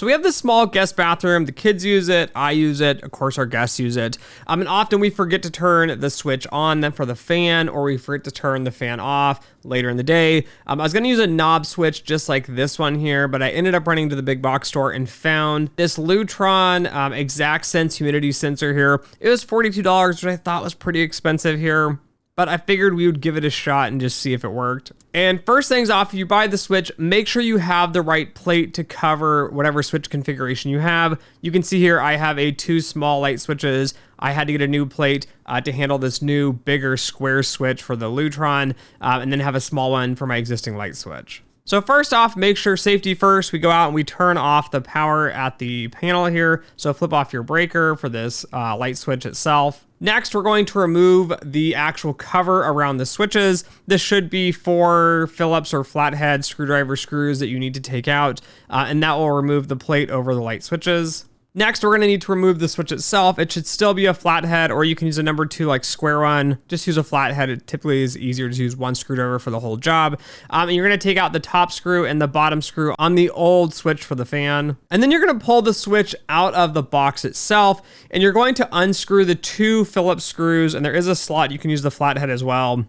So we have this small guest bathroom. The kids use it. I use it. Of course, our guests use it. And often we forget to turn the switch on then for the fan, or we forget to turn the fan off later in the day. I was going to use a knob switch just like this one here, but I ended up running to the big box store and found this Lutron XactSense humidity sensor here. It was $42, which I thought was pretty expensive here, but I figured we would give it a shot and just see if it worked. And first things off, if you buy the switch, make sure you have the right plate to cover whatever switch configuration you have. You can see here, I have two small light switches. I had to get a new plate to handle this new bigger square switch for the Lutron, and then have a small one for my existing light switch. So first off, make sure safety first. We go out and we turn off the power at the panel here. So flip off your breaker for this light switch itself. Next, we're going to remove the actual cover around the switches. This should be 4 Phillips or flathead screwdriver screws that you need to take out, and that will remove the plate over the light switches. Next, we're going to need to remove the switch itself. It should still be a flathead, or you can use a number 2 like square one. Just use a flathead. It typically is easier to use one screwdriver for the whole job. And you're going to take out the top screw and the bottom screw on the old switch for the fan. And then you're going to pull the switch out of the box itself, and you're going to unscrew the 2 Phillips screws, and there is a slot. You can use the flathead as well.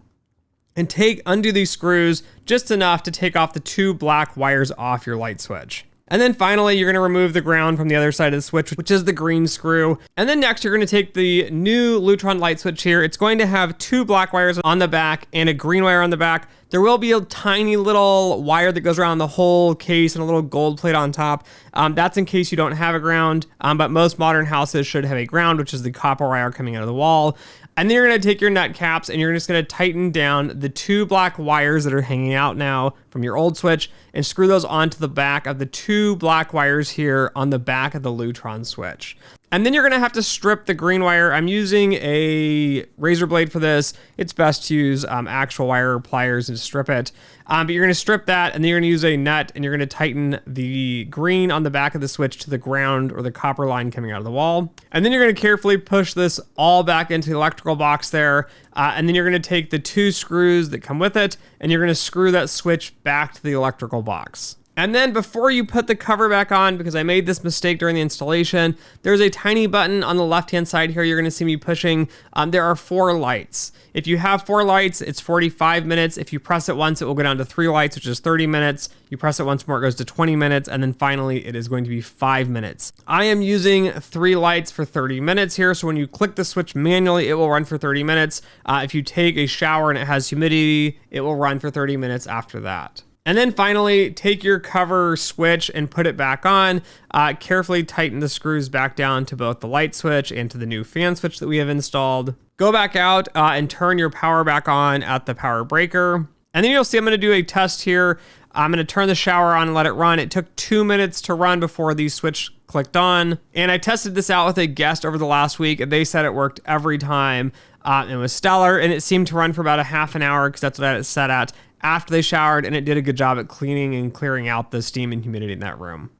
And undo these screws just enough to take off the 2 black wires off your light switch. And then finally, you're going to remove the ground from the other side of the switch, which is the green screw. And then next, you're going to take the new Lutron light switch here. It's going to have 2 black wires on the back and a green wire on the back. There will be a tiny little wire that goes around the whole case and a little gold plate on top. That's in case you don't have a ground, but most modern houses should have a ground, which is the copper wire coming out of the wall. And then you're going to take your nut caps and you're just going to tighten down the 2 black wires that are hanging out now from your old switch and screw those onto the back of the 2 black wires here on the back of the Lutron switch. And then you're going to have to strip the green wire. I'm using a razor blade for this. It's best to use actual wire pliers and strip it. But you're going to strip that, and then you're going to use a nut, and you're going to tighten the green on the back of the switch to the ground or the copper line coming out of the wall. And then you're going to carefully push this all back into the electrical box there. And then you're going to take the 2 screws that come with it, and you're going to screw that switch back to the electrical box. And then before you put the cover back on, because I made this mistake during the installation, there's a tiny button on the left-hand side here you're going to see me pushing. There are 4 lights. If you have 4 lights, it's 45 minutes. If you press it once, it will go down to 3 lights, which is 30 minutes. You press it once more, it goes to 20 minutes. And then finally, it is going to be 5 minutes. I am using 3 lights for 30 minutes here. So when you click the switch manually, it will run for 30 minutes. If you take a shower and it has humidity, it will run for 30 minutes after that. And then finally, take your cover switch and put it back on. Carefully tighten the screws back down to both the light switch and to the new fan switch that we have installed. Go back out and turn your power back on at the power breaker. And then you'll see I'm going to do a test here. I'm going to turn the shower on and let it run. It took 2 minutes to run before the switch clicked on. And I tested this out with a guest over the last week, and they said it worked every time. It was stellar, and it seemed to run for about a half an hour because that's what I had it set at after they showered, and it did a good job at cleaning and clearing out the steam and humidity in that room.